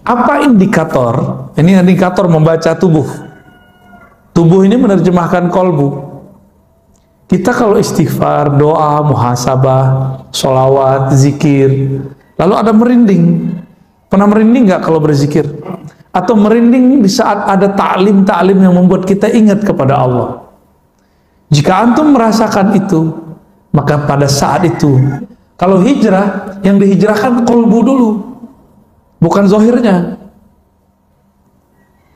Apa indikator? Ini indikator membaca tubuh. Tubuh ini menerjemahkan kolbu. Kita kalau istighfar, doa, muhasabah, sholawat, zikir, lalu ada merinding. Pernah merinding nggak kalau berzikir? Atau merinding di saat ada ta'lim-ta'lim yang membuat kita ingat kepada Allah? Jika antum merasakan itu, maka pada saat itu, kalau hijrah, yang dihijrahkan kolbu dulu, bukan zahirnya.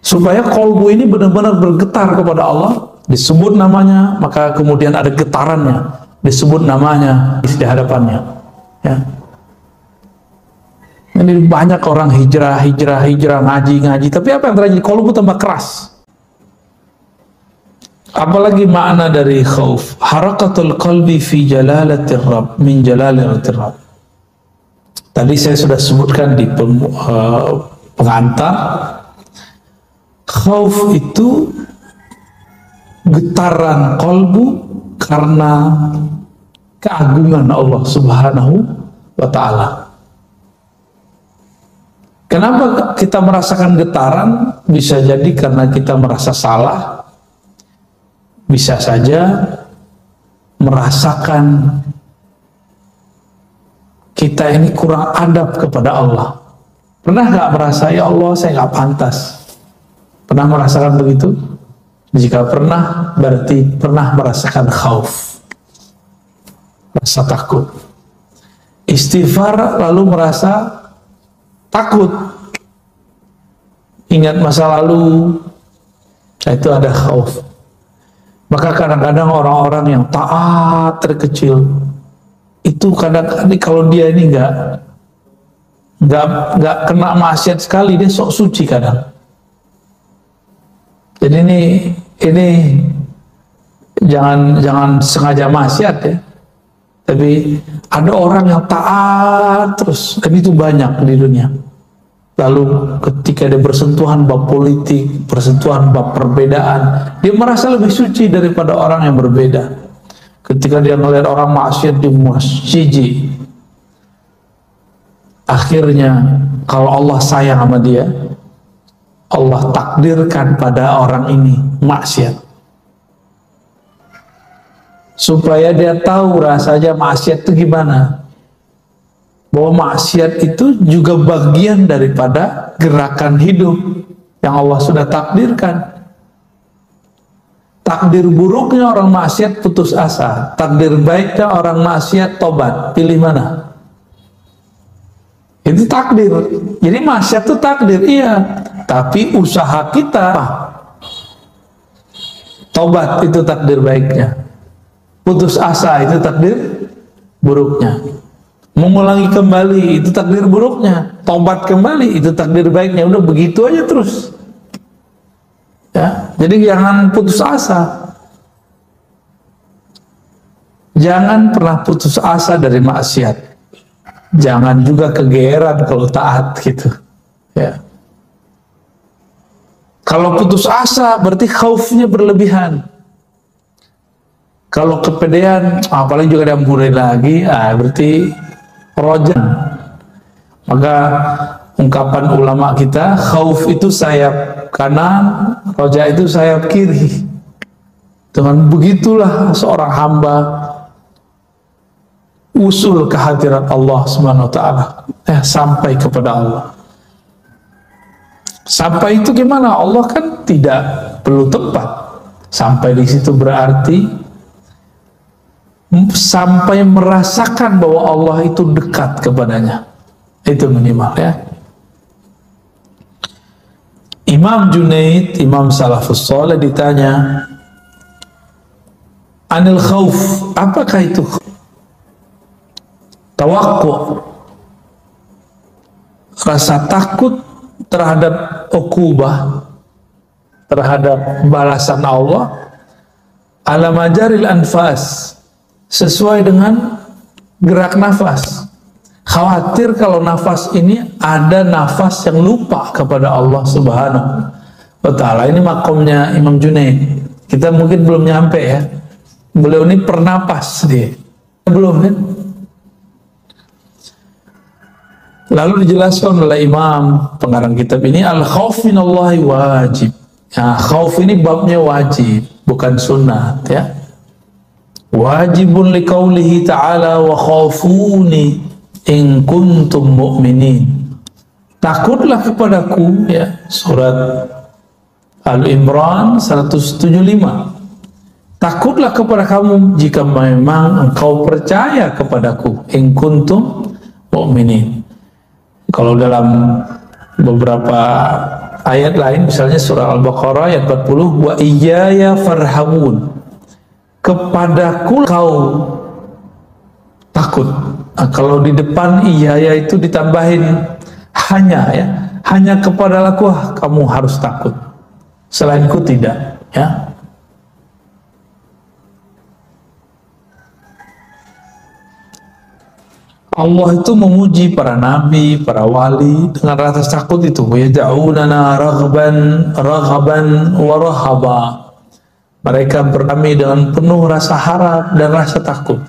Supaya kolbu ini benar-benar bergetar kepada Allah, disebut namanya, maka kemudian ada getarannya, disebut namanya di hadapannya. Ya. Ini banyak orang hijrah, ngaji, tapi apa yang terjadi? Kolbu tambah keras. Apalagi makna dari khauf, harakatul qalbi fi jalalatir rabb, min jalalatir rabb. Tadi saya sudah sebutkan di pengantar, khauf itu getaran kolbu karena keagungan Allah Subhanahu wa ta'ala. Kenapa kita merasakan getaran? Bisa jadi karena kita merasa salah, bisa saja merasakan kita ini kurang adab kepada Allah. Pernah nggak merasa, ya Allah saya nggak pantas? Pernah merasakan begitu? Jika pernah, berarti pernah merasakan khauf, rasa takut. Istighfar lalu merasa takut, ingat masa lalu, itu ada khauf. Maka kadang-kadang orang-orang yang taat terkecil itu kadang-kadang kalau dia ini nggak kena maksiat sekali, dia sok suci kadang. Jadi ini jangan sengaja maksiat ya, tapi ada orang yang taat terus, dan itu banyak di dunia. Lalu ketika dia bersentuhan bab politik, bersentuhan bab perbedaan, dia merasa lebih suci daripada orang yang berbeda. Ketika dia melihat orang maksiat, dia jijik. Akhirnya kalau Allah sayang sama dia, Allah takdirkan pada orang ini maksiat, supaya dia tahu rasanya maksiat itu gimana, bahwa maksiat itu juga bagian daripada gerakan hidup yang Allah sudah takdirkan. Takdir buruknya orang maksiat putus asa, takdir baiknya orang maksiat tobat. Pilih mana? Itu takdir. Jadi maksiat itu takdir, iya. Tapi usaha kita, tobat itu takdir baiknya, putus asa itu takdir buruknya, mengulangi kembali itu takdir buruknya, tobat kembali itu takdir baiknya. Udah begitu aja terus ya. Jadi jangan putus asa, jangan pernah putus asa dari maksiat, jangan juga kegeeran kalau taat gitu ya. Kalau putus asa berarti khaufnya berlebihan. Kalau kepedean, apalagi juga diampuni lagi, berarti rojan. Maka ungkapan ulama kita, khauf itu sayap kanan, roja itu sayap kiri. Dengan begitulah seorang hamba usul kehadiran Allah Subhanahu wa ta'ala, sampai kepada Allah. Sampai itu gimana? Allah kan tidak perlu tempat. Sampai di situ berarti sampai merasakan bahwa Allah itu dekat kepadanya. Itu minimal ya. Imam Junaid, Imam Salafus Saleh ditanya, anil khauf, apakah itu? Tawakku, rasa takut terhadap ukubah, terhadap balasan Allah, ala majaril anfas, sesuai dengan gerak nafas. Khawatir kalau nafas ini ada nafas yang lupa kepada Allah Subhanahu wa ta'ala. Ini makomnya Imam Junaid. Kita mungkin belum nyampe ya. Beliau ini pernapas dia. Belum kan? Lalu dijelaskan oleh Imam pengarang kitab ini, al-khauf minallahi wajib. Nah, khauf ini babnya wajib, bukan sunnah, ya. Wajibun liqaulihi ta'ala wa khafuni in kuntum mu'minin. Takutlah kepadaku, ya. Surat Al-Imran 175. Takutlah kepada kamu jika memang engkau percaya kepadaku, in kuntum mu'minin. Kalau dalam beberapa ayat lain, misalnya surah Al-Baqarah ayat 40, wa iyaya farhabun, kepadaku kau takut. Nah, kalau di depan iyaya itu ditambahin hanya, ya, hanya kepadaku kamu harus takut, selainku tidak, ya. Allah itu memuji para nabi, para wali dengan rasa takut itu. Yad'unana raghaban wa rahaba. Mereka bernami dengan penuh rasa harap dan rasa takut.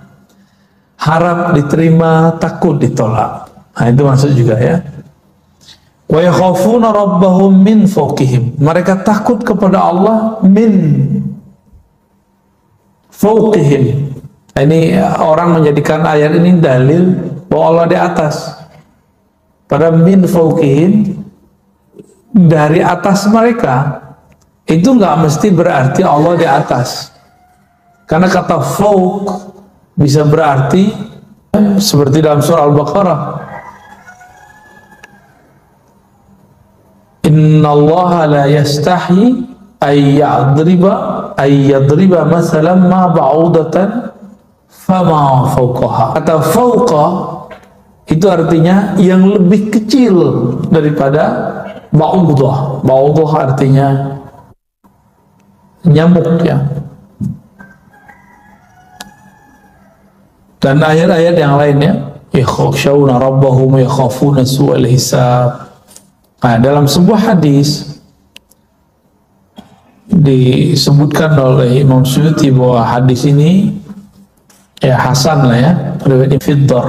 Harap diterima, takut ditolak. Nah, itu maksud juga, ya. Wa yakhafuna rabbahum min fawqihim. Mereka takut kepada Allah min fawqihim. Ini orang menjadikan ayat ini dalil bahwa Allah di atas. Pada min fawqihim, dari atas mereka, itu nggak mesti berarti Allah di atas. Karena kata fawq bisa berarti seperti dalam surah Al-Baqarah, innallaha la yastahi ayyadriba masalan ma ba'udatan fama fawqaha. Kata fawqa itu artinya yang lebih kecil daripada ba'udah. Ba'udah artinya nyamuk, ya. Dan ayat-ayat yang lainnya, yakhshawna rabbahum yakhafuna su'al hisab. Nah, dalam sebuah hadis disebutkan oleh Imam Suyuti bahwa hadis ini, ya, hasan lah, ya, riwayat Fiddar.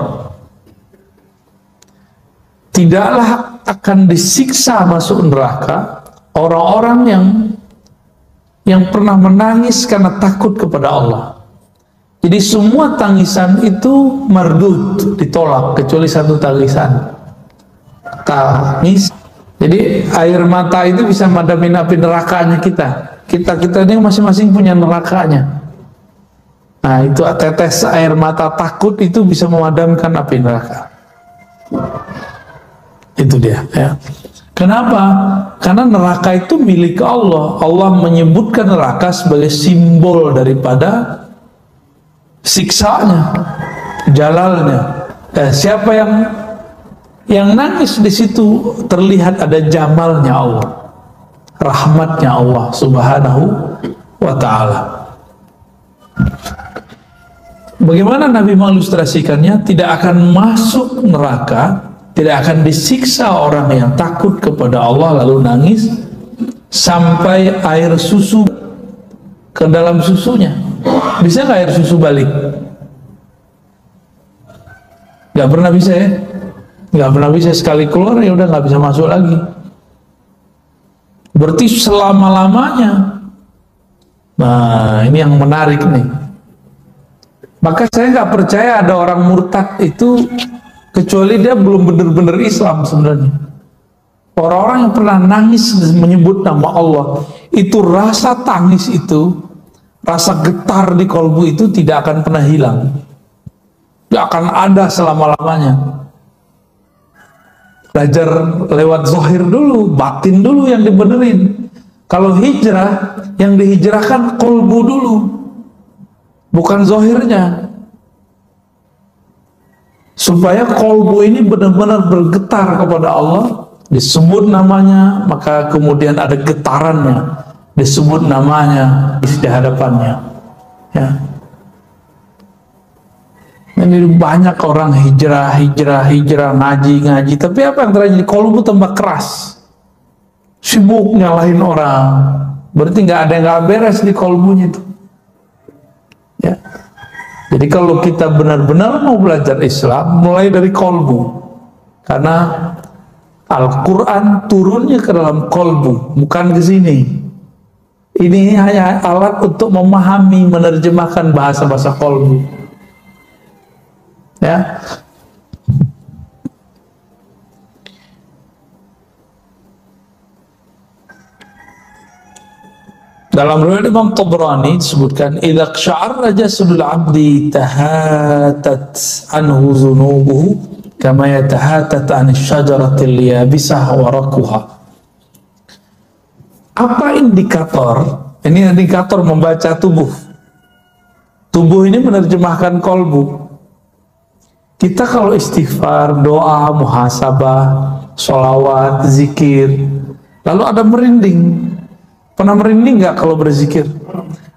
Tidaklah akan disiksa masuk neraka orang-orang yang pernah menangis karena takut kepada Allah. Jadi semua tangisan itu mardud, ditolak, kecuali satu tangisan. Tangis. Jadi air mata itu bisa madamin api nerakanya kita. Kita ini masing-masing punya nerakanya. Nah, itu tetes air mata takut itu bisa memadamkan api neraka. Itu dia, ya. Kenapa? Karena neraka itu milik Allah. Allah menyebutkan neraka sebagai simbol daripada siksanya, jalalnya. Dan siapa yang nangis di situ, terlihat ada jamalnya Allah, rahmatnya Allah Subhanahu wa ta'ala. Bagaimana Nabi mengilustrasikannya? Tidak akan masuk neraka, tidak akan disiksa orang yang takut kepada Allah lalu nangis sampai air susu ke dalam susunya. Bisa nggak air susu balik? Nggak pernah bisa, ya. Nggak pernah bisa. Sekali keluar ya udah nggak bisa masuk lagi. Berarti selama-lamanya. Nah, ini yang menarik nih. Maka saya nggak percaya ada orang murtad itu kecuali dia belum benar-benar Islam sebenarnya. Orang-orang yang pernah nangis menyebut nama Allah, itu rasa tangis itu, rasa getar di kolbu itu tidak akan pernah hilang. Tidak akan ada selama-lamanya. Belajar lewat zahir dulu, batin dulu yang dibenerin. Kalau hijrah, yang dihijrahkan kolbu dulu, bukan zahirnya. Supaya kolbu ini benar-benar bergetar kepada Allah, disebut namanya, maka kemudian ada getarannya, disebut namanya di hadapannya, ya. Ini banyak orang hijrah, ngaji, tapi apa yang terjadi? Kolbu tambah keras, sibuk nyalahin orang, berarti nggak ada yang nggak beres di kolbunya itu, ya. Jadi kalau kita benar-benar mau belajar Islam, mulai dari kolbu. Karena Al-Quran turunnya ke dalam kolbu, bukan ke sini. Ini hanya alat untuk memahami, menerjemahkan bahasa-bahasa kolbu. Ya. Dalam riwayat Imam Tabrani disebutkan, "Idza sya'arra jasadul 'abdi tahatat anhu dhunubuhu kama yatahatat 'an asy-syajaratil yabisah waraquha." Apa indikator? Ini indikator membaca tubuh. Tubuh ini menerjemahkan kolbu. Kita kalau istighfar, doa, muhasabah, sholawat, zikir, lalu ada merinding. Pernah merinding nggak kalau berzikir?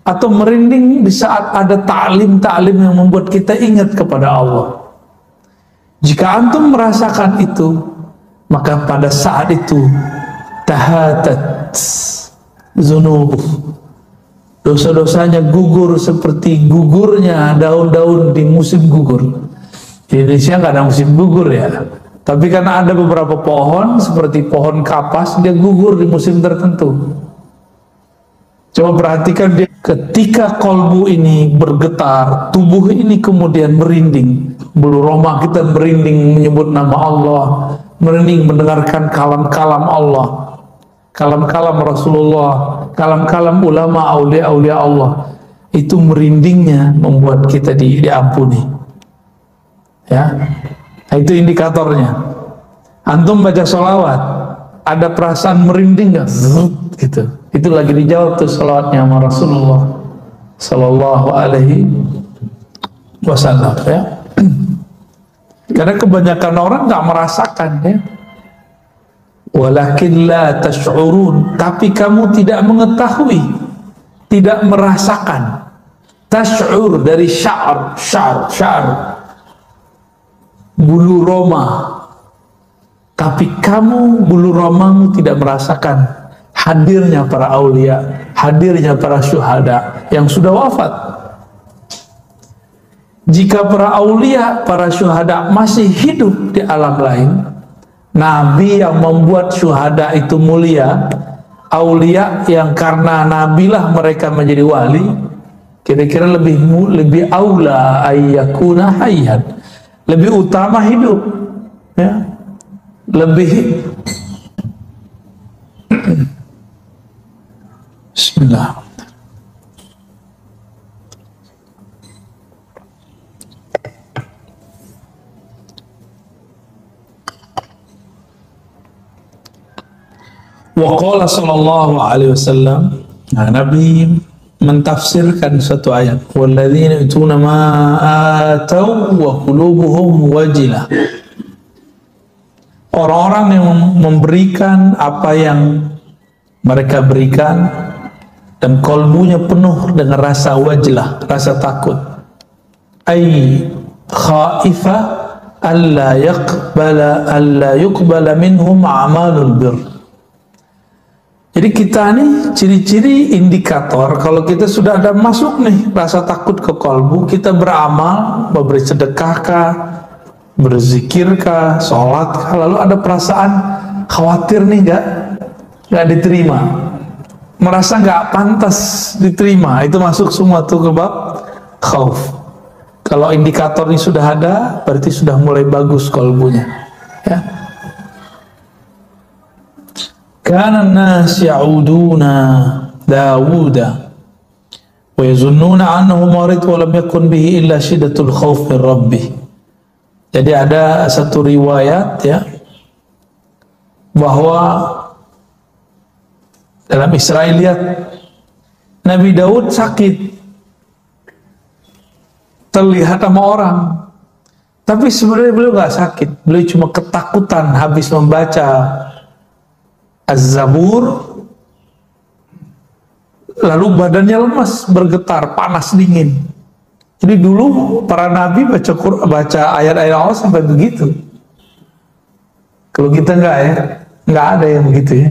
Atau merinding di saat ada ta'lim-ta'lim yang membuat kita ingat kepada Allah? Jika antum merasakan itu, maka pada saat itu tahatat zunubuh, dosa-dosanya gugur seperti gugurnya daun-daun di musim gugur. Di Indonesia nggak ada musim gugur ya, tapi karena ada beberapa pohon seperti pohon kapas, dia gugur di musim tertentu. Coba perhatikan dia, ketika kolbu ini bergetar, tubuh ini kemudian merinding, bulu roma kita merinding menyebut nama Allah, merinding mendengarkan kalam-kalam Allah, kalam-kalam Rasulullah, kalam-kalam ulama aulia-aulia Allah. Itu merindingnya membuat kita diampuni. Ya, itu indikatornya. Antum baca sholawat, ada perasaan merinding nggak? Gitu. Itu lagi dijawab tuh sholawatnya sama Rasulullah Sallallahu Alaihi Wasallam. Ya. Karena kebanyakan orang nggak merasakan, ya. Walakin la tash'urun, tapi kamu tidak mengetahui, tidak merasakan. Tash'ur dari syar, bulu roma. Tapi kamu, bulu romamu tidak merasakan hadirnya para aulia, hadirnya para syuhada yang sudah wafat. Jika para aulia, para syuhada masih hidup di alam lain, nabi yang membuat syuhada itu mulia, aulia yang karena nabilah mereka menjadi wali, kira-kira lebih aula ayyakuna hayyan, lebih utama hidup, ya. Lebih Bismillah. Wa qala sallallahu alaihi wasallam, nah, Nabi mentafsirkan satu ayat, walladzina yutuna ma atau wa qulubuhum wajilah. Orang-orang yang memberikan apa yang mereka berikan dan kolbunya penuh dengan rasa wajlah, rasa takut. Ay khaifa alla yuqbala minhum amalul bir. Jadi kita nih ciri-ciri indikator kalau kita sudah ada masuk nih rasa takut ke kolbu, kita beramal, memberi sedekahkah, berzikirkah, sholatkah, lalu ada perasaan khawatir nih nggak diterima, merasa nggak pantas diterima, itu masuk semua tuh ke bab khauf. Kalau indikator ini sudah ada, berarti sudah mulai bagus kolbunya, ya. Kana an-nas ya'uduna Dawuda wa yazunnuna annahu marid wa lam yakun bihi illa shiddatul khauf min rabbih. Jadi ada satu riwayat, ya, bahwa dalam Israiliyat Nabi Daud sakit, terlihat sama orang, tapi sebenarnya beliau nggak sakit, beliau cuma ketakutan habis membaca Az-Zabur, lalu badannya lemas, bergetar, panas, dingin. Jadi dulu para nabi baca ayat-ayat Allah sampai begitu. Kalau kita enggak, ya, nggak ada yang begitu, ya.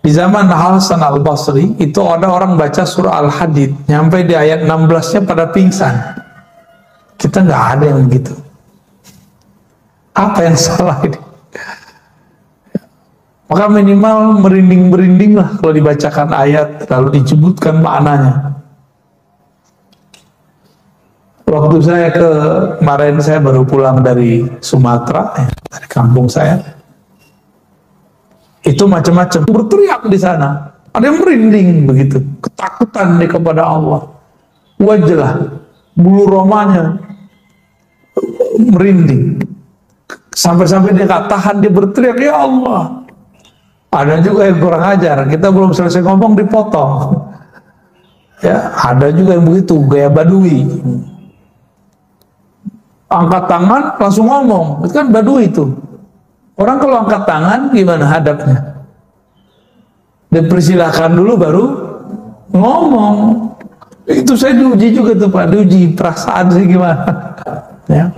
Di zaman Hasan al-Basri itu ada orang baca surah Al-Hadid nyampe di ayat 16-nya pada pingsan. Kita nggak ada yang begitu. Apa yang salah ini? Maka minimal merinding-merinding lah kalau dibacakan ayat lalu disebutkan maknanya. Waktu saya kemarin saya baru pulang dari Sumatera, dari kampung saya, itu macam-macam berteriak di sana. Ada yang merinding begitu, ketakutan dia kepada Allah. Wajah, bulu romanya merinding. Sampai-sampai dia gak tahan, dia berteriak, ya Allah. Ada juga yang kurang ajar, kita belum selesai ngomong dipotong. Ya, ada juga yang begitu, gaya badui. Angkat tangan langsung ngomong, itu kan badui itu. Orang kalau angkat tangan gimana hadapnya? Dipersilahkan dulu baru ngomong. Itu saya diuji juga tuh Pak, diuji perasaan saya gimana. Ya.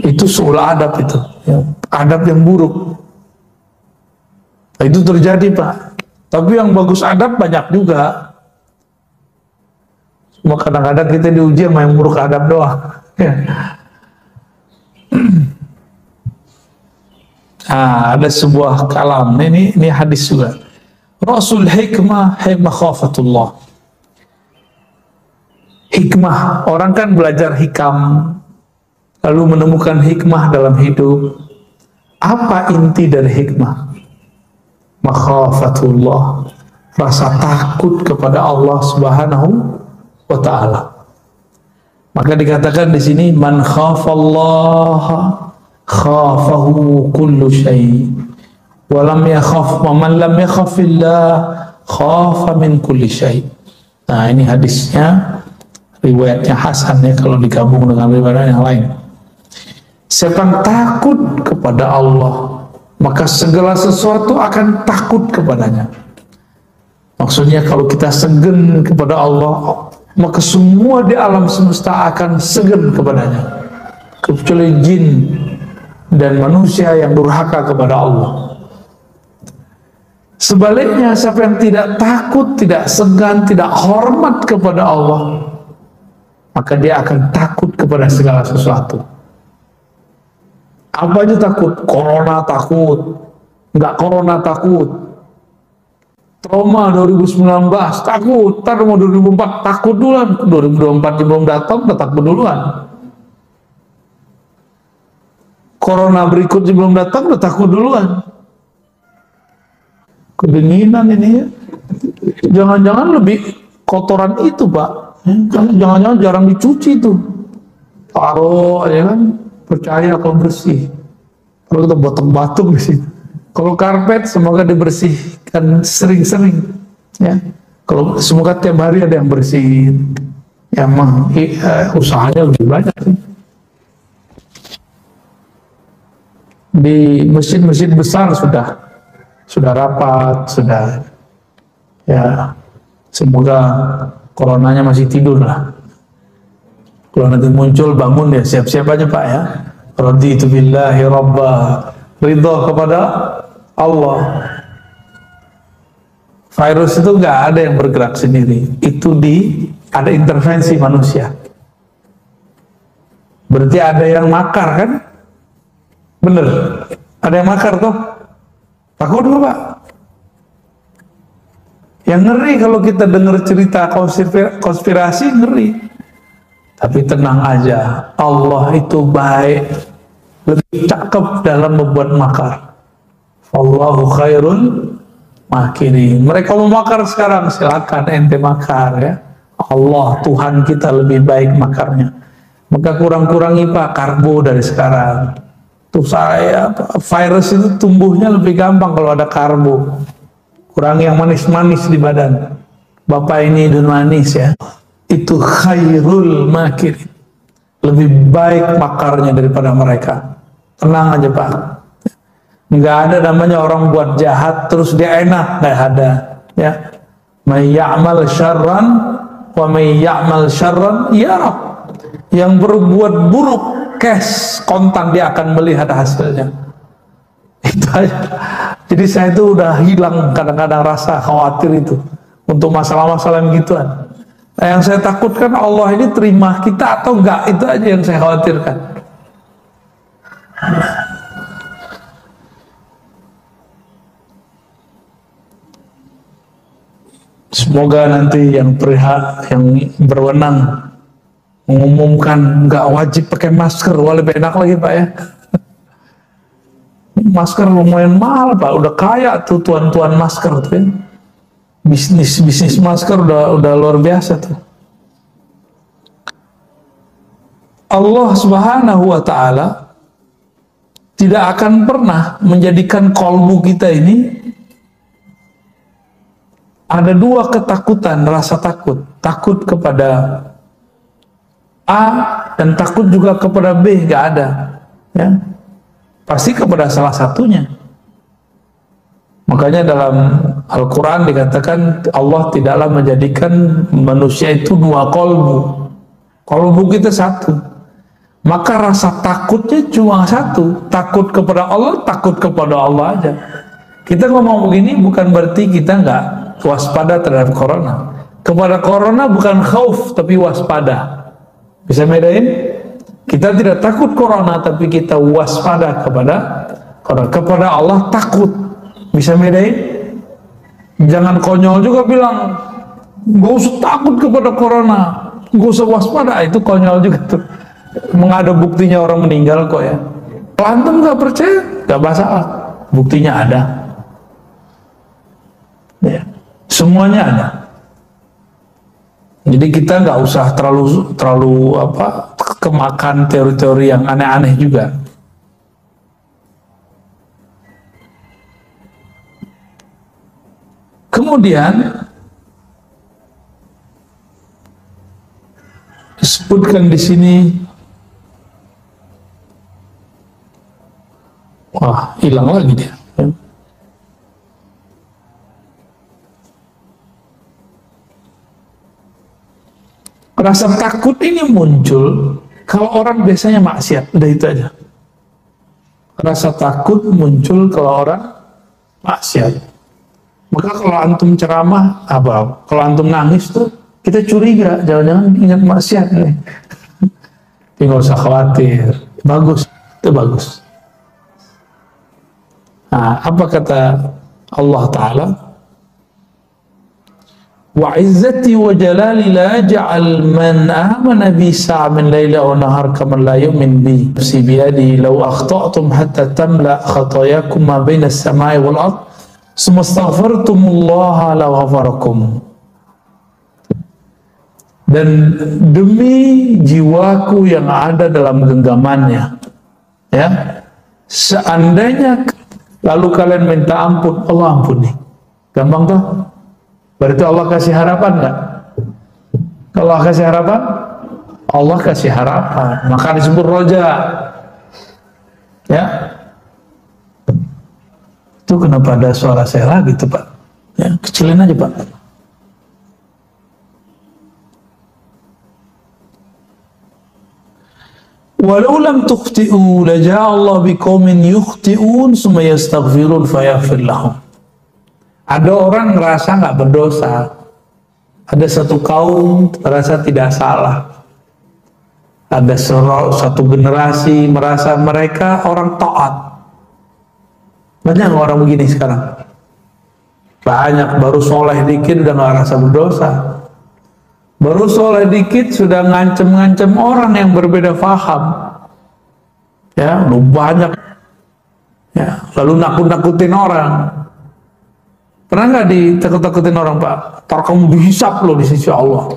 Itu seolah adab itu, ya. Adab yang buruk. Nah, itu terjadi Pak. Tapi yang bagus adab banyak juga. Cuma kadang-kadang kita diuji sama yang buruk adab doang. Ya. Nah, ada sebuah kalam. Ini hadis juga. Rasul hikmah khafatullah. Hikmah, orang kan belajar hikam, lalu menemukan hikmah dalam hidup. Apa inti dari hikmah? Makhafatullah, rasa takut kepada Allah Subhanahu wa ta'ala. Maka dikatakan di sini, man khafallaha khafahu kullu syai' wa lam yakhaf wa man lam yakhafillah khafa min kulli syai'. Nah, ini hadisnya, riwayatnya hasan ya kalau digabung dengan riwayat yang lain. Siapa yang takut kepada Allah, maka segala sesuatu akan takut kepadanya. Maksudnya kalau kita segen kepada Allah, maka semua di alam semesta akan segen kepadanya, kecuali jin dan manusia yang durhaka kepada Allah. Sebaliknya, siapa yang tidak takut, tidak segan, tidak hormat kepada Allah, maka dia akan takut kepada segala sesuatu. Apa aja takut? Corona takut, nggak corona takut. Trauma 2019 takut, ntar mau 2004 takut duluan, 2024 belum datang udah takut duluan. Corona berikutnya belum datang udah takut duluan. Kedinginan ini ya. Jangan-jangan lebih kotoran itu Pak. Jangan-jangan jarang dicuci tuh. Taruh aja kan, percaya kalau bersih. Kalau kita batuk-batuk di situ. Kalau karpet semoga dibersihkan sering-sering, ya. Kalau semoga tiap hari ada yang bersihin. Ya emang usahanya lebih banyak sih. Di masjid-masjid besar sudah rapat, sudah, ya. Semoga coronanya masih tidur lah. Kalau nanti muncul bangun ya siap-siap aja Pak ya. Raditu billahi rabba, ridho kepada Allah. Virus itu nggak ada yang bergerak sendiri, itu ada intervensi manusia. Berarti ada yang makar kan? Bener, ada yang makar toh. Takut nggak Pak? Yang ngeri kalau kita dengar cerita konspirasi, ngeri. Tapi tenang aja, Allah itu baik, lebih cakep dalam membuat makar. Allahu khairul makirin. Mereka mau makar sekarang, silakan ente makar ya. Allah Tuhan kita lebih baik makarnya. Maka kurang-kurangi Pak karbo dari sekarang. Tuh saya virus itu tumbuhnya lebih gampang kalau ada karbo. Kurangi yang manis-manis di badan. Bapak ini dan manis ya. Itu khairul makirin. Lebih baik makarnya daripada mereka. Tenang aja Pak. Nggak ada namanya orang buat jahat terus dia enak, nggak ada ya. May ya'mal syarran wa may ya'mal syarran yarah. Yang berbuat buruk cash kontan dia akan melihat hasilnya. Itu aja. Jadi saya itu udah hilang kadang-kadang rasa khawatir itu untuk masalah-masalah yang gituan. Nah, yang saya takutkan Allah ini terima kita atau enggak, itu aja yang saya khawatirkan. Semoga nanti yang berwenang mengumumkan nggak wajib pakai masker, wah lebih enak lagi Pak ya. Masker lumayan mahal Pak, udah kaya tuh tuan-tuan masker tuh ya. Bisnis masker udah luar biasa tuh. Allah Subhanahu wa Ta'ala tidak akan pernah menjadikan kolbu kita ini ada dua ketakutan, rasa takut. Takut kepada A dan takut juga kepada B, nggak ada. Ya. Pasti kepada salah satunya. Makanya dalam Al-Quran dikatakan Allah tidaklah menjadikan manusia itu dua kolbu. Kolbu kita satu. Maka rasa takutnya cuma satu. Takut kepada Allah, takut kepada Allah aja. Kita ngomong begini bukan berarti kita nggak waspada terhadap corona. Kepada corona bukan khauf tapi waspada. Bisa bedain? Kita tidak takut corona tapi kita waspada kepada corona. Kepada Allah takut. Bisa bedain? Jangan konyol juga bilang gak usah takut kepada corona, gak usah waspada. Itu konyol juga tuh. Mengada buktinya orang meninggal kok ya. Kalau antum gak percaya, gak masalah. Buktinya ada. Ya. Semuanya ada. Jadi kita nggak usah terlalu kemakan teori-teori yang aneh-aneh juga. Kemudian disebutkan di sini, wah hilang lagi dia. Rasa takut ini muncul kalau orang biasanya maksiat, udah itu aja. Rasa takut muncul kalau orang maksiat. Maka kalau antum ceramah, kalau antum nangis tuh kita curiga, jangan-jangan ingat maksiat nih. Tinggal usah khawatir, bagus, itu bagus. Nah, apa kata Allah Ta'ala? Wa izzati wa jalali la ja'al man amana bi sa'min layla wa nahar kaman la yu'min bi nafsi biyadi law akhta'tum hatta tamla khatayakum ma baina as-sama'i wal ard summa astaghfartumullaha la ghafarakum. Dan demi jiwaku yang ada dalam genggamannya, ya, seandainya lalu kalian minta ampun, Allah ampuni. Gampang tuh. Berarti Allah kasih harapan nggak? Kalau Allah kasih harapan, Allah kasih harapan. Maka disebut roja. Ya. Itu kenapa ada suara saya lagi tuh Pak? Ya, kecilin aja Pak. Walau lam tukhti'u laja'a Allah biqaumin yukhti'un summa yastaghfirun fayaghfir lahum. Ada orang ngerasa nggak berdosa, ada satu kaum merasa tidak salah, ada satu generasi merasa mereka orang taat. Banyak orang begini sekarang. Banyak, baru soleh dikit udah nggak rasa berdosa, baru soleh dikit sudah ngancem-ngancem orang yang berbeda faham. Ya, lu banyak. Ya, lalu nakut-nakutin orang. Pernah nggak ditakut-takutin orang Pak? Ntar kamu dihisap loh di sisi Allah.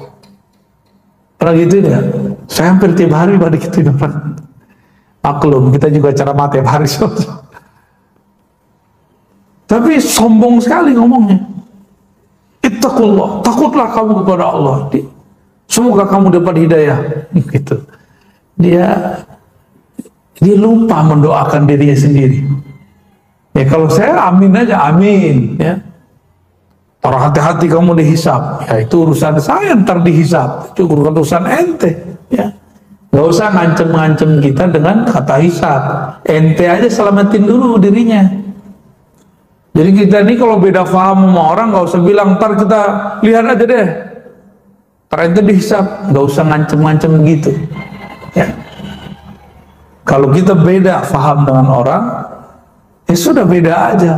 Pernah gitu ya? Saya hampir tiap hari Pak digituin orang. Maklum, kita juga ceramah tiap hari. Tapi sombong sekali ngomongnya. Ittaqullah, takutlah kamu kepada Allah. Semoga kamu dapat hidayah. Gitu. Dia lupa mendoakan dirinya sendiri. Ya kalau saya amin aja, amin. Ya. Orang hati-hati kamu dihisap, ya itu urusan saya ntar dihisap, itu urusan ente, ya. Gak usah ngancem-ngancem kita dengan kata hisap, ente aja selamatin dulu dirinya. Jadi kita ini kalau beda paham sama orang gak usah bilang ntar kita lihat aja deh, ntar ente dihisap, gak usah ngancem-ngancem gitu, ya. Kalau kita beda faham dengan orang, ya sudah beda aja.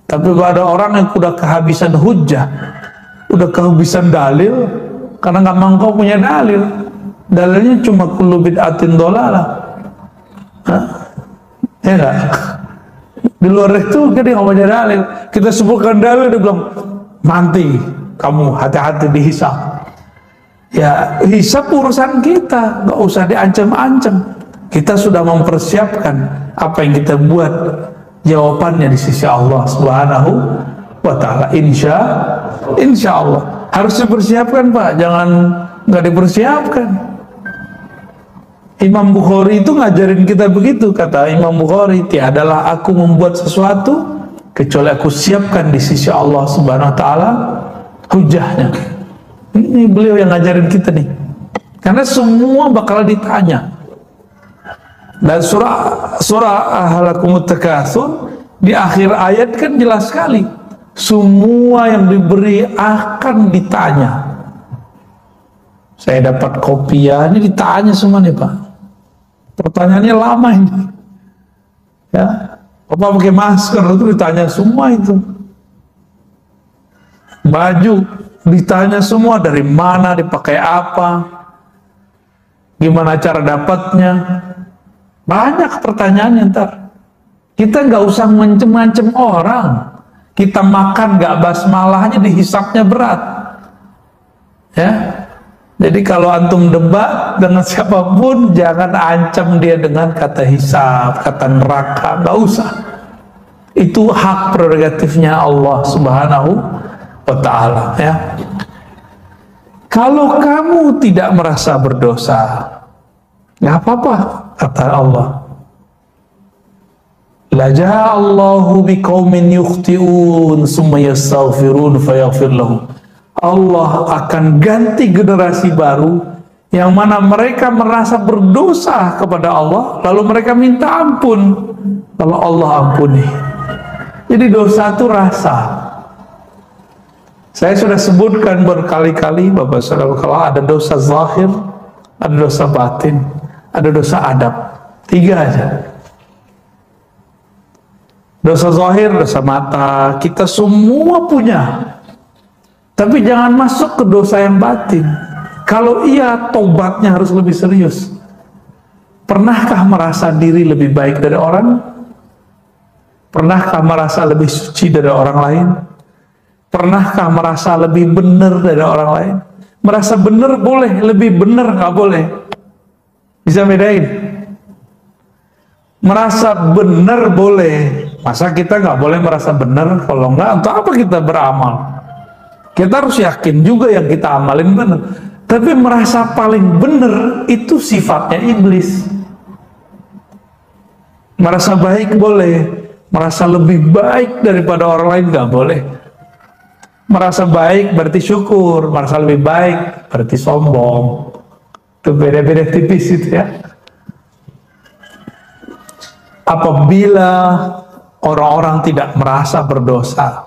Tapi kalau ada orang yang udah kehabisan hujjah, udah kehabisan dalil, karena nggak mangkau punya dalil, dalilnya cuma kullu bid'atin dhalalah. Ya enggak? Di luar itu kita nggak punya dalil. Kita sebutkan dalil, dia bilang nanti kamu hati-hati dihisab. Ya hisab urusan kita, nggak usah diancam-ancam. Kita sudah mempersiapkan apa yang kita buat, jawabannya di sisi Allah Subhanahu wa Ta'ala. Insya Allah harus dipersiapkan, Pak, jangan nggak dipersiapkan. Imam Bukhari itu ngajarin kita begitu, kata Imam Bukhari, tiadalah aku membuat sesuatu kecuali aku siapkan di sisi Allah Subhanahu wa Ta'ala hujahnya. Ini beliau yang ngajarin kita nih, karena semua bakal ditanya. Dan surah Halakumut Takatsur di akhir ayat kan jelas sekali, semua yang diberi akan ditanya. Saya dapat kopiah, ini ditanya semua nih, Pak. Pertanyaannya lama ini. Ya, Bapak pakai masker itu ditanya semua itu. Baju ditanya semua, dari mana, dipakai apa, gimana cara dapatnya. Banyak pertanyaan ntar. Kita nggak usah ngancem-ngancem orang. Kita makan nggak basmalahnya dihisapnya berat. Ya. Jadi kalau antum debat dengan siapapun, jangan ancam dia dengan kata hisab, kata neraka, nggak usah. Itu hak prerogatifnya Allah Subhanahu wa Ta'ala. Ya. Kalau kamu tidak merasa berdosa, nggak apa-apa, kata Allah. La ja'allahu biqaumin yukhti'un summa yastaghfirun fayaghfir lahum. Allah akan ganti generasi baru yang mana mereka merasa berdosa kepada Allah, lalu mereka minta ampun, lalu Allah ampuni. Jadi dosa itu rasa. Saya sudah sebutkan berkali-kali, Bapak Saudara, kalau ada dosa zahir, ada dosa batin, ada dosa adab. 3 aja. Dosa zahir, dosa mata, kita semua punya. Tapi jangan masuk ke dosa yang batin. Kalau iya, tobatnya harus lebih serius. Pernahkah merasa diri lebih baik dari orang? Pernahkah merasa lebih suci dari orang lain? Pernahkah merasa lebih benar dari orang lain? Merasa benar boleh, lebih benar nggak boleh. Bisa bedain? Merasa benar boleh. Masa kita nggak boleh merasa benar? Kalau nggak, untuk apa kita beramal? Kita harus yakin juga yang kita amalin benar. Tapi merasa paling benar itu sifatnya iblis. Merasa baik boleh, merasa lebih baik daripada orang lain nggak boleh. Merasa baik berarti syukur, merasa lebih baik berarti sombong. Itu beda-beda tipis itu ya. Apabila orang-orang tidak merasa berdosa,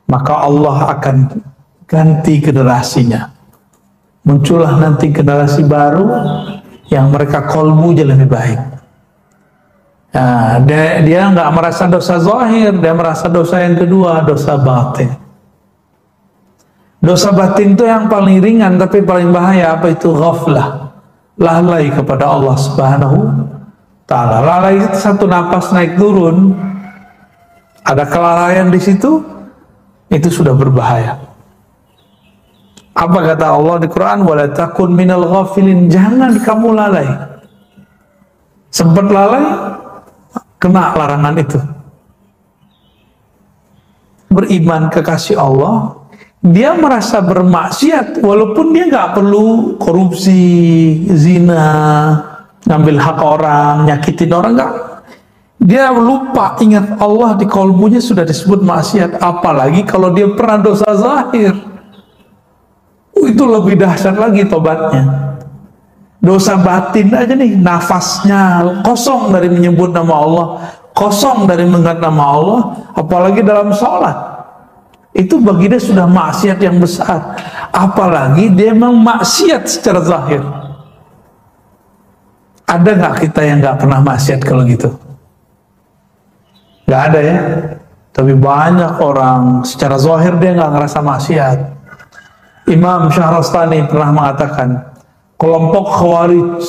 maka Allah akan ganti generasinya. Muncullah nanti generasi baru yang mereka kolbunya lebih baik. Nah, dia nggak merasa dosa zahir, dia merasa dosa yang kedua, dosa batin. Dosa batin itu yang paling ringan tapi paling bahaya. Apa itu? Ghaflah, lalai kepada Allah Subhanahu Ta'ala. Lalai itu satu napas naik turun, ada kelalaian di situ, itu sudah berbahaya. Apa kata Allah di Quran? Wala takun minal ghafilin. Jangan kamu lalai. Sempat lalai, kena larangan itu. Beriman kekasih Allah, dia merasa bermaksiat walaupun dia nggak perlu korupsi, zina, ngambil hak orang, nyakitin orang, nggak. Dia lupa, ingat Allah, di kolbunya sudah disebut maksiat. Apalagi kalau dia pernah dosa zahir, itu lebih dahsyat lagi tobatnya. Dosa batin aja nih, nafasnya kosong dari menyebut nama Allah, kosong dari mengingat nama Allah, apalagi dalam sholat, itu bagi dia sudah maksiat yang besar. Apalagi dia memang maksiat secara zahir. Ada nggak kita yang nggak pernah maksiat kalau gitu? Nggak ada ya. Tapi banyak orang secara zahir dia nggak ngerasa maksiat. Imam Syahrastani pernah mengatakan, kelompok Khawarij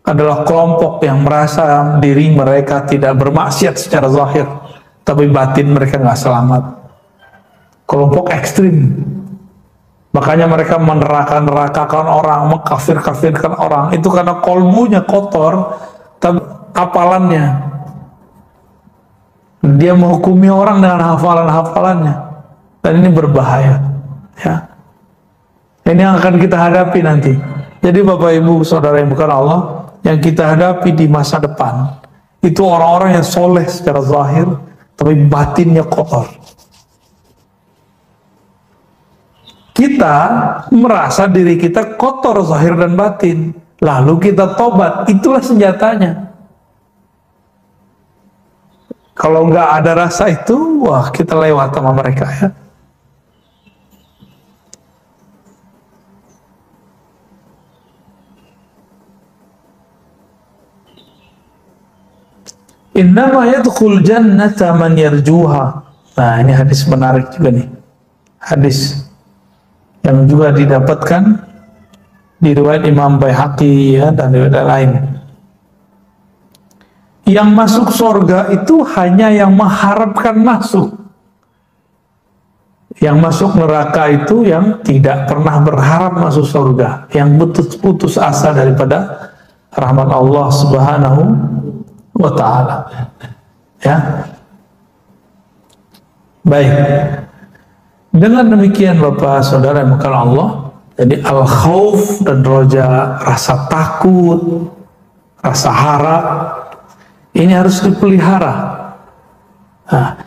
adalah kelompok yang merasa diri mereka tidak bermaksiat secara zahir, tapi batin mereka nggak selamat. Kelompok ekstrim. Makanya mereka meneraka-nerakakan orang, mengkafir-kafirkan orang. Itu karena kolbunya kotor, tapi hafalannya. Dia menghukumi orang dengan hafalan-hafalannya. Dan ini berbahaya. Ya. Ini yang akan kita hadapi nanti. Jadi Bapak Ibu Saudara yang bukan Allah, yang kita hadapi di masa depan, itu orang-orang yang soleh secara zahir, tapi batinnya kotor. Kita merasa diri kita kotor zahir dan batin, lalu kita tobat, itulah senjatanya. Kalau nggak ada rasa itu, wah kita lewat sama mereka ya. Innama yadkhul jannata man yarjuha. Nah, ini hadis menarik juga nih. Hadis yang juga didapatkan di riwayat Imam Baihaqi ya, dan riwayat lain. Yang masuk surga itu hanya yang mengharapkan masuk. Yang masuk neraka itu yang tidak pernah berharap masuk surga, yang putus asa daripada rahmat Allah Subhanahu wa ta'ala. Ya. Baik. Dengan demikian Bapak Saudara yang bukan Allah, jadi al-khauf dan roja, rasa takut, rasa harap, ini harus dipelihara. Nah,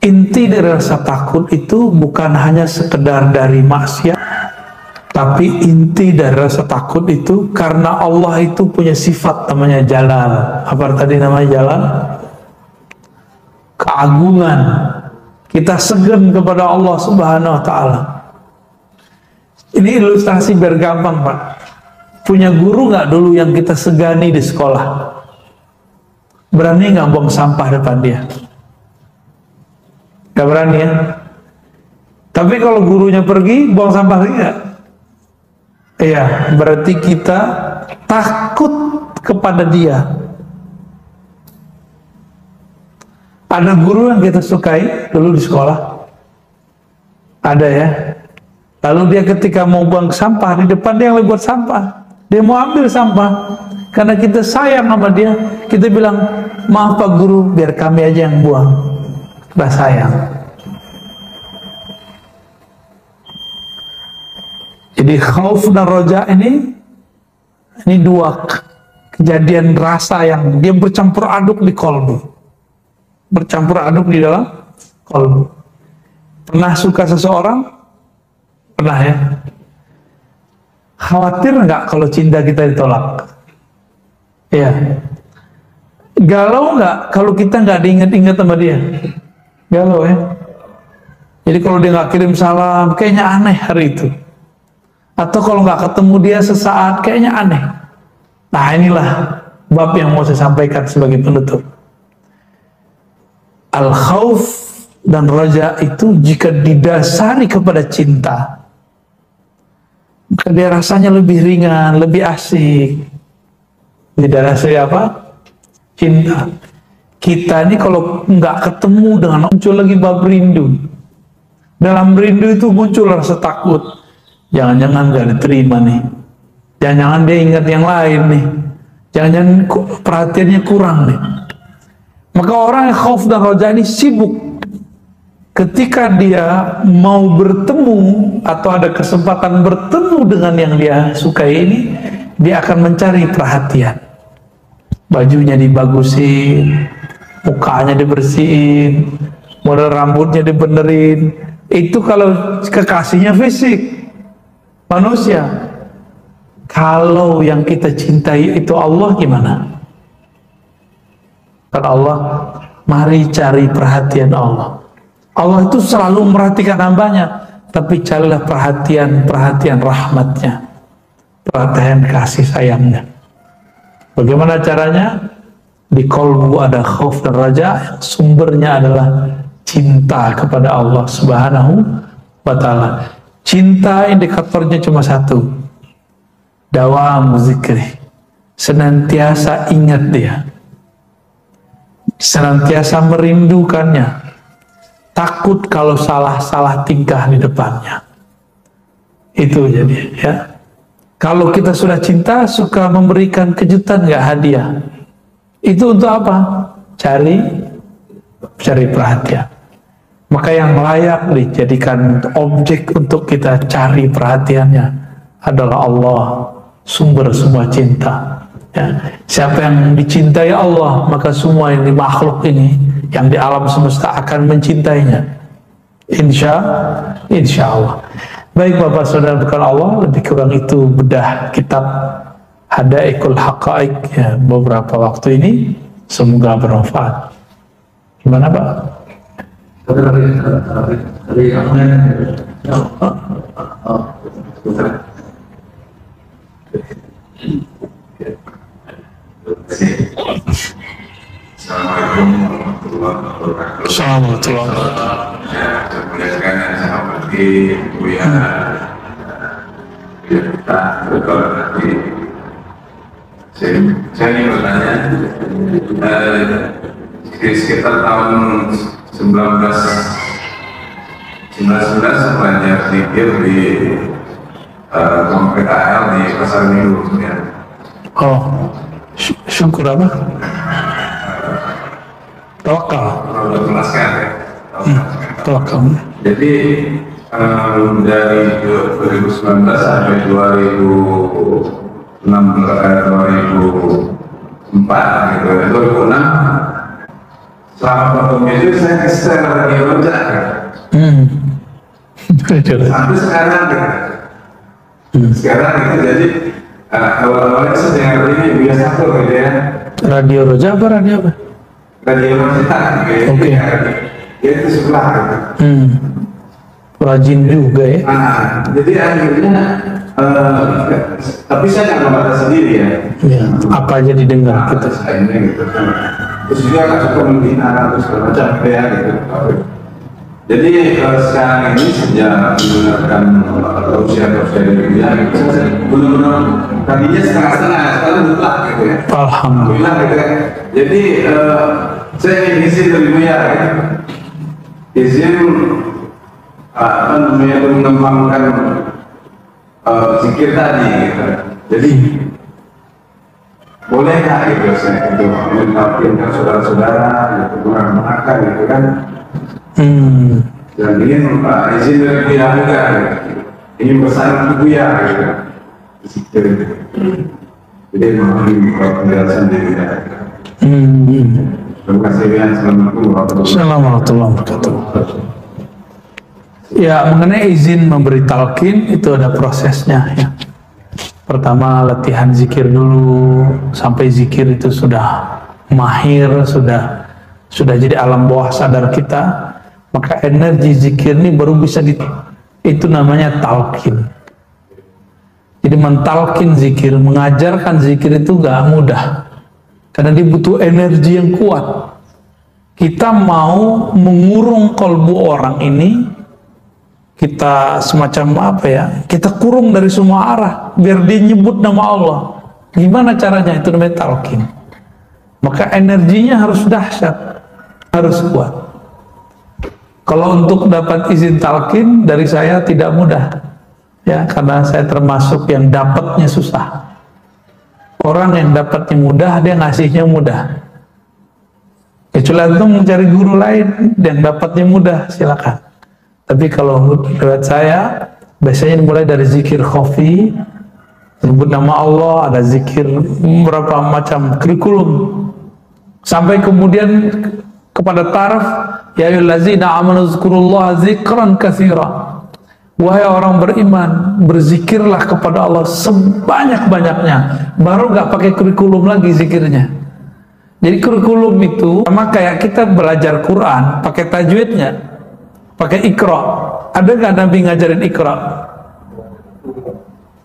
inti dari rasa takut itu bukan hanya sekedar dari maksiat, tapi inti dari rasa takut itu karena Allah itu punya sifat namanya Jalal. Apa tadi namanya Jalal? Keagungan. Kita segan kepada Allah Subhanahu wa ta'ala. Ini ilustrasi biar gampang, Pak. Punya guru nggak dulu yang kita segani di sekolah? Berani nggak buang sampah depan dia? Gak berani ya? Tapi kalau gurunya pergi, buang sampah lagi nggak? Iya, berarti kita takut kepada dia. Ada guru yang kita sukai dulu di sekolah? Ada ya? Lalu dia ketika mau buang sampah, di depan dia yang lagi buat sampah. Dia mau ambil sampah. Karena kita sayang sama dia, kita bilang, maaf Pak Guru, biar kami aja yang buang. Kita sayang. Jadi khauf dan roja ini dua kejadian rasa yang dia bercampur aduk di kolbu. Bercampur aduk di dalam kolbu. Pernah suka seseorang? Pernah ya? Khawatir nggak kalau cinta kita ditolak? Ya. Galau nggak kalau kita nggak diingat-ingat sama dia? Galau ya? Jadi kalau dia nggak kirim salam, kayaknya aneh hari itu. Atau kalau nggak ketemu dia sesaat, kayaknya aneh. Nah inilah bab yang mau saya sampaikan sebagai penutup. Al-khauf dan raja itu jika didasari kepada cinta, maka dia rasanya lebih ringan, lebih asik. Didasari apa? Cinta. Kita ini kalau nggak ketemu dengan muncul lagi bab rindu. Dalam rindu itu muncul rasa takut. Jangan-jangan nggak diterima nih. Jangan-jangan dia ingat yang lain nih. Jangan-jangan perhatiannya kurang nih. Maka orang yang khauf dan roja ini sibuk. Ketika dia mau bertemu atau ada kesempatan bertemu dengan yang dia sukai ini, dia akan mencari perhatian. Bajunya dibagusin, mukanya dibersihin, model rambutnya dibenerin. Itu kalau kekasihnya fisik, manusia. Kalau yang kita cintai itu Allah, gimana? Kata Allah, mari cari perhatian Allah. Allah itu selalu memperhatikan hambanya, tapi carilah perhatian rahmatnya, perhatian kasih sayangnya. Bagaimana caranya? Di kolbu ada khauf dan raja, yang sumbernya adalah cinta kepada Allah Subhanahu wa ta'ala. Cinta indikatornya cuma satu, dawam zikri, senantiasa ingat dia, senantiasa merindukannya, takut kalau salah tingkah di depannya. Itu jadi ya. Kalau kita sudah cinta, suka memberikan kejutan, nggak hadiah. Itu untuk apa? Cari perhatian. Maka yang layak dijadikan objek untuk kita cari perhatiannya adalah Allah, sumber semua cinta. Ya. Siapa yang dicintai Allah, maka semua yang di makhluk ini, yang di alam semesta akan mencintainya. Insya Allah. Baik Bapak Saudara berkat Allah, lebih kurang itu bedah kitab Hadaikul Haqaiq ya, beberapa waktu ini, semoga bermanfaat. Gimana Pak? Assalamualaikum warahmatullahi wabarakatuh. Assalamualaikum warahmatullahi wabarakatuh. Saya muliakan sahabat Buya kita berdoa nanti. Saya ingin bertanya, sekitar tahun 1919 banyak zikir di PKL di Pasar Minggu ya. Oh, syukur apa? Tawakal. Jelaskan ya. Tawakal. Jadi dari 2019 sampai 2004 gitu, 2006 selama bertemu itu saya keser di Rojak sampai sekarang gitu. Sekarang gitu, jadi awal-awalnya saya dengar ini biasa tuh gitu ya. Radio Roja apa radio apa? Radio Rojak gitu. Oke. Ya itu sebelah gitu. Rajin juga ya. Jadi akhirnya tapi saya nggak membaca sendiri ya. Ya, apa aja didengar kita. Gitu. Terus juga nggak suka menghina terus macam ya gitu. Jadi sekarang ini sejak menggunakan usia dari dia, benar-benar tadinya setengah-setengah, sekarang mutlak gitu ya. Alhamdulillah gitu ya. Jadi saya ingin izin dari Buya gitu. Izin apa namanya mengembangkan zikir tadi gitu. Jadi bolehkah gitu saya itu menampilkan saudara-saudara gitu, mengamalkan gitu kan. Dan ingin izin dari Buya juga gitu. Ingin bersama ke Buya gitu. Zikir gitu. Jadi mohon penjelasan dari Buya. Terima kasih ya. Assalamualaikum warahmatullahi wabarakatuh. Ya, mengenai izin memberi talqin itu ada prosesnya ya. Pertama latihan zikir dulu sampai zikir itu sudah mahir, sudah jadi alam bawah sadar kita, maka energi zikir ini baru bisa itu namanya talqin. Jadi mentalqin zikir, mengajarkan zikir itu gak mudah karena dia butuh energi yang kuat. Kita mau mengurung kolbu orang ini, kita semacam apa ya, kita kurung dari semua arah biar dia nyebut nama Allah. Gimana caranya? Itu namanya talqin. Maka energinya harus dahsyat, harus kuat. Kalau untuk dapat izin talqin dari saya tidak mudah ya, karena saya termasuk yang dapatnya susah. Orang yang dapatnya mudah, dia ngasihnya mudah. Kecuali itu mencari guru lain yang dapatnya mudah, silakan. Tapi kalau lewat saya, biasanya mulai dari zikir khafi, sebut nama Allah, ada zikir beberapa macam kurikulum, sampai kemudian kepada taraf, ya ayyuhallazina amanu dzkurullaha dzikran katsira. Wahai orang beriman, berzikirlah kepada Allah sebanyak-banyaknya. Baru nggak pakai kurikulum lagi zikirnya. Jadi kurikulum itu sama kayak kita belajar Quran, pakai tajwidnya, pakai Iqra. Ada nggak Nabi ngajarin Iqra?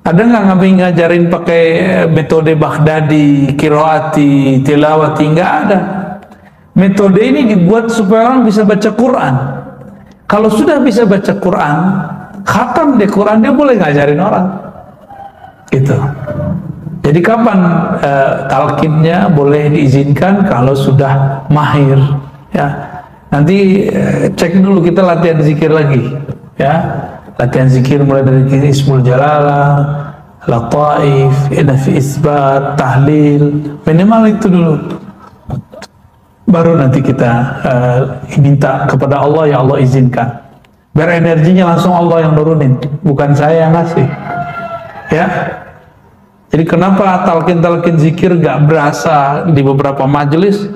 Ada nggak kami ngajarin pakai metode Baghdadi, Qiraati, Tilawati? Nggak ada. Metode ini dibuat supaya orang bisa baca Quran. Kalau sudah bisa baca Quran, khatam di Quran, dia boleh ngajarin orang. Gitu. Jadi kapan talqinnya boleh diizinkan? Kalau sudah mahir, ya. Nanti cek dulu, kita latihan zikir lagi, ya. Latihan zikir mulai dari Ismul Jalalah, Lataif, Nafi Isbat, Tahlil, minimal itu dulu. Baru nanti kita minta kepada Allah, ya Allah izinkan. Biar energinya langsung Allah yang nurunin, bukan saya yang ngasih. Ya. Jadi kenapa talqin-talqin zikir gak berasa di beberapa majelis?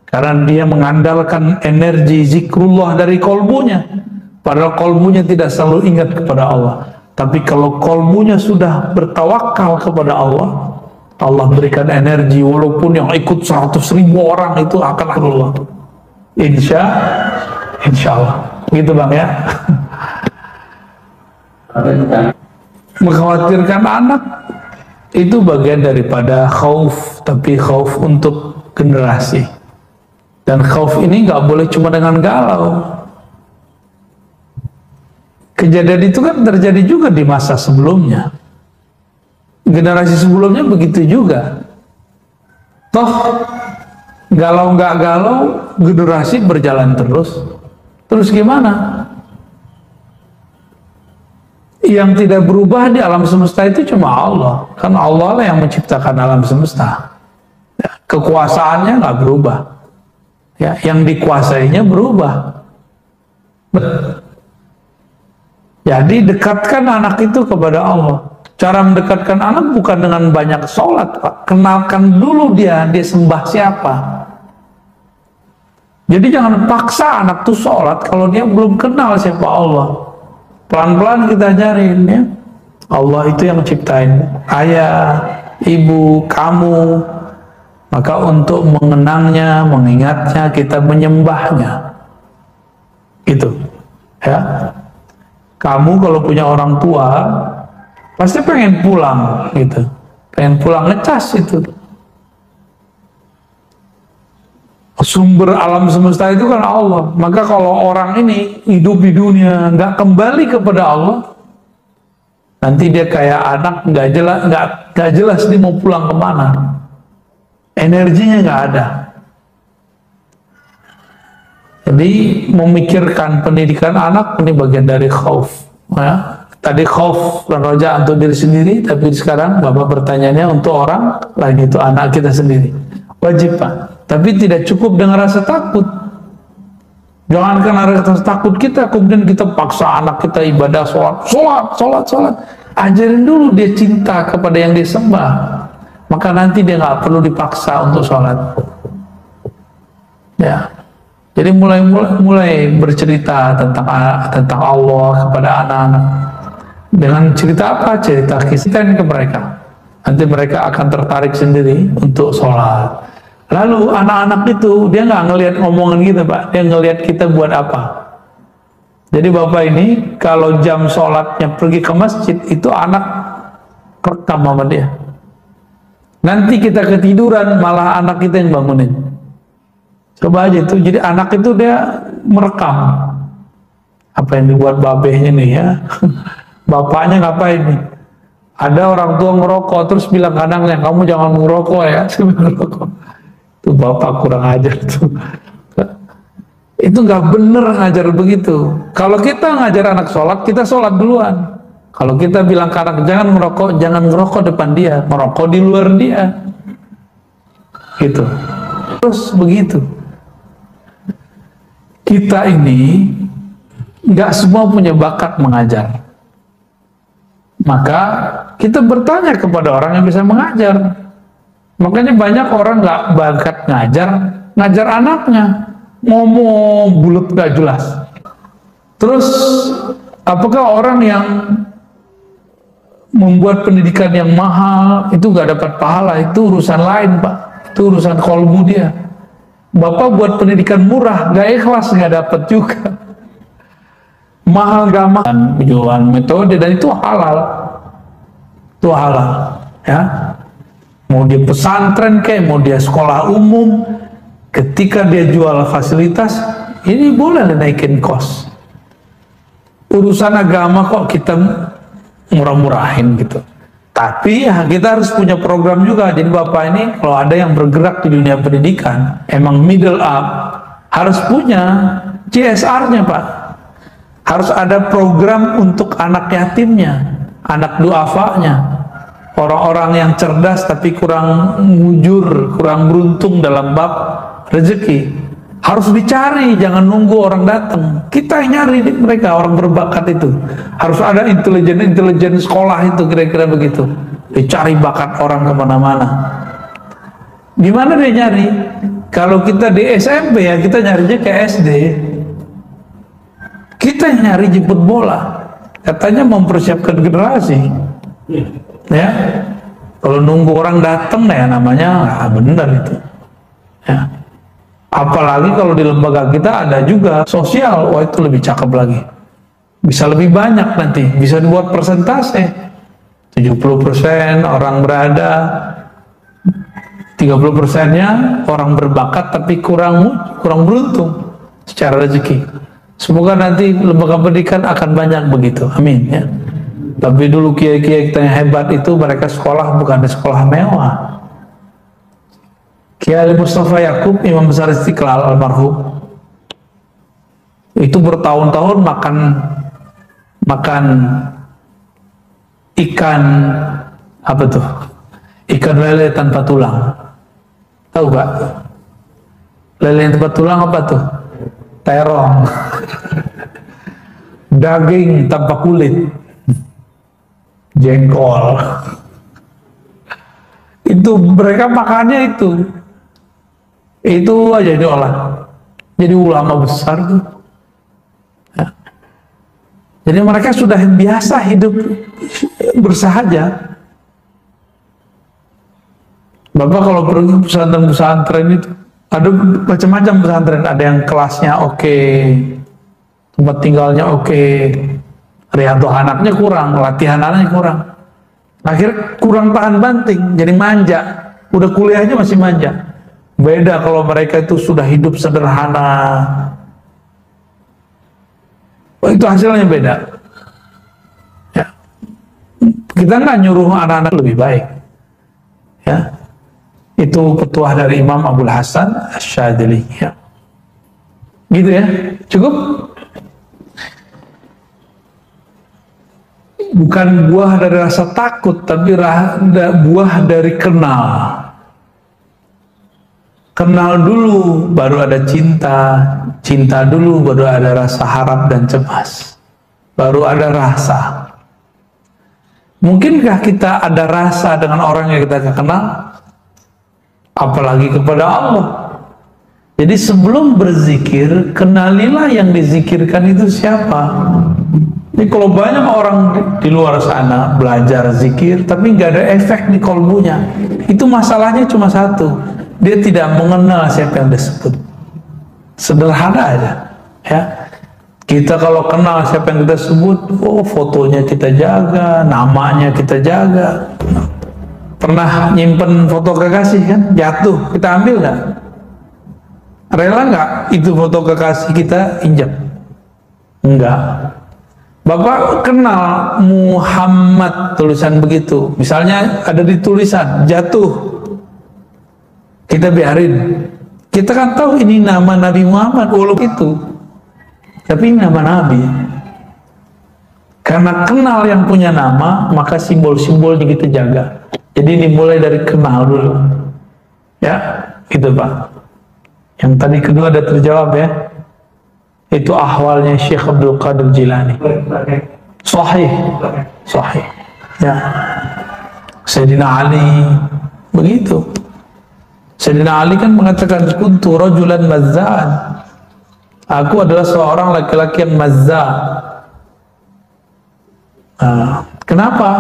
Karena dia mengandalkan energi zikrullah dari kolbunya. Padahal kolbunya tidak selalu ingat kepada Allah. Tapi kalau kolbunya sudah bertawakal kepada Allah, Allah berikan energi, walaupun yang ikut 100.000 orang itu akan Allah. Insya Allah. Gitu Bang ya. Mengkhawatirkan anak itu bagian daripada khauf, tapi khauf untuk generasi. Dan khauf ini nggak boleh cuma dengan galau. Kejadian itu kan terjadi juga di masa sebelumnya. Generasi sebelumnya begitu juga. Toh galau nggak galau, generasi berjalan terus. Terus gimana? Yang tidak berubah di alam semesta itu cuma Allah. Karena Allah lah yang menciptakan alam semesta. Ya, kekuasaannya nggak berubah. Ya, yang dikuasainya berubah. Jadi dekatkan anak itu kepada Allah. Cara mendekatkan anak bukan dengan banyak sholat, Pak. Kenalkan dulu dia sembah siapa. Jadi jangan paksa anak tuh sholat kalau dia belum kenal siapa Allah. Pelan-pelan kita ajarin ya. Allah itu yang ciptain ayah, ibu, kamu. Maka untuk mengenangnya, mengingatnya, kita menyembahnya. Gitu. Ya. Kamu kalau punya orang tua pasti pengen pulang gitu. Pengen pulang, ngecas itu. Sumber alam semesta itu kan Allah. Maka kalau orang ini hidup di dunia nggak kembali kepada Allah, nanti dia kayak anak nggak jelas dia mau pulang kemana. Energinya nggak ada. Jadi memikirkan pendidikan anak ini bagian dari khauf. Ya. Tadi khauf dan roja untuk diri sendiri, tapi sekarang Bapak bertanyanya untuk orang lain, itu anak kita sendiri. Wajib Pak. Tapi tidak cukup dengan rasa takut. Jangan karena rasa takut kita kemudian kita paksa anak kita ibadah sholat. Ajarin dulu dia cinta kepada yang dia sembah. Maka nanti dia nggak perlu dipaksa untuk sholat. Ya. Jadi mulai bercerita tentang Allah kepada anak-anak. Dengan cerita apa? Cerita kisah ke mereka. Nanti mereka akan tertarik sendiri untuk sholat. Lalu anak-anak itu dia nggak ngelihat omongan kita Pak, dia ngelihat kita buat apa. Jadi Bapak ini kalau jam sholatnya pergi ke masjid, itu anak rekam sama dia. Nanti kita ketiduran, malah anak kita yang bangunin. Coba aja itu, jadi anak itu dia merekam apa yang dibuat babehnya nih ya. Bapaknya ngapain nih? Ada orang tua ngerokok terus bilang kadangnya, kamu jangan ngerokok ya. Itu bapak kurang ajar tuh. Itu nggak bener ngajar begitu. Kalau kita ngajar anak sholat, kita sholat duluan. Kalau kita bilang ke anak jangan ngerokok depan dia, merokok di luar dia. Gitu. Terus begitu. Kita ini nggak semua punya bakat mengajar. Maka kita bertanya kepada orang yang bisa mengajar. Makanya banyak orang nggak bakat ngajar anaknya, ngomong bulat nggak jelas. Terus apakah orang yang membuat pendidikan yang mahal itu nggak dapat pahala? Itu urusan lain Pak. Itu urusan kolbu dia. Bapak buat pendidikan murah, nggak ikhlas, nggak dapat juga. Mahal gak mahal, jualan metode, dan itu halal. itu halal, ya. Mau dia pesantren kayak, mau dia sekolah umum, ketika dia jual fasilitas, ini boleh naikin kos. Urusan agama kok kita murah-murahin gitu. Tapi ya kita harus punya program juga. Jadi Bapak ini kalau ada yang bergerak di dunia pendidikan, emang middle up, harus punya CSR-nya Pak. Harus ada program untuk anak yatimnya, anak duafa-nya. Orang-orang yang cerdas tapi kurang mujur, kurang beruntung dalam bab rezeki, harus dicari, jangan nunggu orang datang. Kita yang nyari mereka, orang berbakat itu. Harus ada intelijen sekolah itu, kira-kira begitu. Dicari bakat orang kemana-mana. Gimana dia nyari? Kalau kita di SMP ya, kita nyarinya ke SD. Kita yang nyari jemput bola. Katanya mempersiapkan generasi. Ya, kalau nunggu orang datang ya namanya nggak benar itu. Ya. Apalagi kalau di lembaga kita ada juga sosial, wah itu lebih cakep lagi. Bisa lebih banyak nanti, bisa dibuat persentase. 70% orang berada, 30%-nya orang berbakat tapi kurang beruntung secara rezeki. Semoga nanti lembaga pendidikan akan banyak begitu. Amin ya. Tapi dulu kiai-kiai kita yang hebat itu mereka sekolah bukan di sekolah mewah. Kiai Mustafa Yakub, Imam Besar Istiqlal almarhum, itu bertahun-tahun makan ikan apa tuh? Ikan lele tanpa tulang. Tahu gak? Lele yang tanpa tulang apa tuh? Terong. Daging tanpa kulit. Jengkol. Itu mereka makannya itu aja diolah. Jadi ulama besar tuh. Ya. Jadi mereka sudah biasa hidup bersahaja. Bapak kalau pergi pesantren-pesantren itu ada macam-macam pesantren. Ada yang kelasnya oke, tempat tinggalnya oke, rianto anaknya kurang, latihan anaknya kurang. Akhirnya kurang tahan banting, jadi manja. Udah kuliahnya masih manja. Beda kalau mereka itu sudah hidup sederhana. Oh, itu hasilnya beda. Ya. Kita nggak nyuruh anak-anak lebih baik. Ya. Itu petuah dari Imam Abdul Hasan Asy-Syadzili. Ya. Gitu ya, cukup. Bukan buah dari rasa takut, tapi buah dari kenal. Kenal dulu, baru ada cinta. Cinta dulu, baru ada rasa harap dan cemas. Baru ada rasa. Mungkinkah kita ada rasa dengan orang yang kita kenal? Apalagi kepada Allah. Jadi sebelum berzikir, kenalilah yang dizikirkan itu siapa. Jadi kalau banyak orang di luar sana belajar zikir, tapi nggak ada efek di kolbunya, itu masalahnya cuma satu, dia tidak mengenal siapa yang disebut. Sederhana aja, ya. Kita kalau kenal siapa yang kita sebut, oh fotonya kita jaga, namanya kita jaga. Pernah nyimpen foto kekasih kan, jatuh, kita ambil nggak? Rela nggak itu foto kekasih kita injak? Enggak. Bapak kenal Muhammad, tulisan begitu. Misalnya ada di tulisan, jatuh. Kita biarin. Kita kan tahu ini nama Nabi Muhammad, walaupun itu. Tapi ini nama Nabi. Karena kenal yang punya nama, maka simbol-simbolnya kita jaga. Jadi dimulai dari kenal dulu. Ya, itu Pak. Yang tadi kedua ada terjawab ya. Itu ahwalnya Syekh Abdul Qadir Jilani. Sahih. Sahih. Ya. Sayyidina Ali begitu. Sayyidina Ali kan mengatakan kuntu rajulan mazza'an. Aku adalah seorang laki-laki yang mazza'. Kenapa?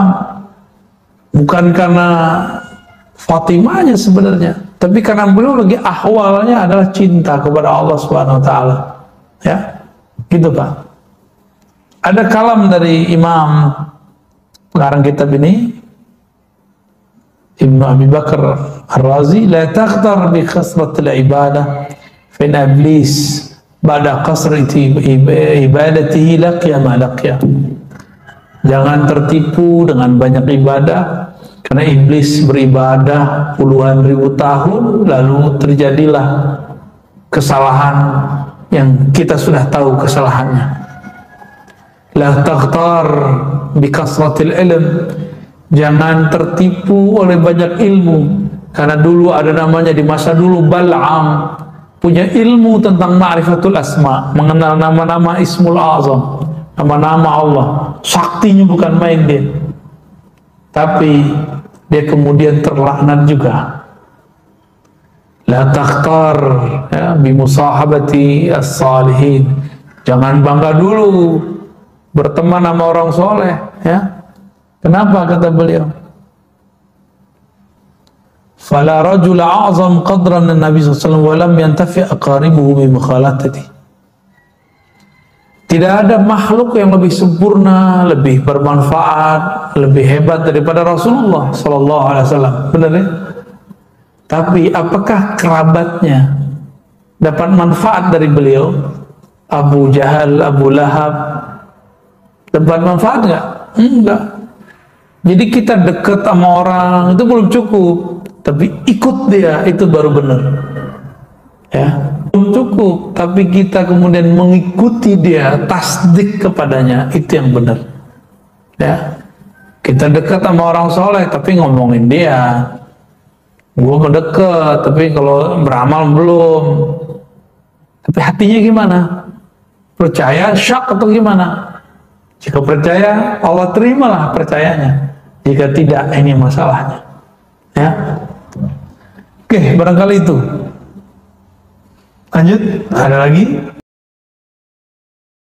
Bukan karena Fatimahnya sebenarnya, tapi karena beliau lagi ahwalnya adalah cinta kepada Allah Subhanahu wa taala. Ya, gitu Pak. Ada kalam dari Imam pengarang kitab ini, Ibnu Abi Bakar Ar-Razi, la taghtar bi khasratil ibadah fa inna iblis ba'da kasrati ibadatihi laqiya ma laqiya. Jangan tertipu dengan banyak ibadah, karena iblis beribadah puluhan ribu tahun lalu terjadilah kesalahan yang kita sudah tahu kesalahannya. La taghtar bi kasratil ilm, jangan tertipu oleh banyak ilmu, karena dulu ada namanya di masa dulu Bal'am, punya ilmu tentang ma'rifatul asma, mengenal nama-nama Ismul Azam, nama-nama Allah, saktinya bukan main dia. Tapi dia kemudian terlaknat juga. La takhtar ya, bimusahabati as-salihin, jangan bangga dulu berteman sama orang soleh ya. Kenapa kata beliau? Fala rajula a'zam qadran Nabi SAW wa lam yantafi aqaribuhu bi mukhalatati. Tidak ada makhluk yang lebih sempurna, lebih bermanfaat, lebih hebat daripada Rasulullah SAW. Benar ya? Tapi apakah kerabatnya dapat manfaat dari beliau? Abu Jahal, Abu Lahab dapat manfaat nggak? Enggak. Jadi kita dekat sama orang itu belum cukup, tapi ikut dia itu baru benar. Ya, belum cukup, tapi kita kemudian mengikuti dia, tasdik kepadanya, itu yang benar. Ya, kita dekat sama orang soleh, tapi ngomongin dia. Gue mendekat, tapi kalau beramal belum. Tapi hatinya gimana? Percaya, syak atau gimana? Jika percaya, Allah terimalah percayanya. Jika tidak, ini masalahnya. Ya, oke, barangkali itu. Lanjut, ada lagi?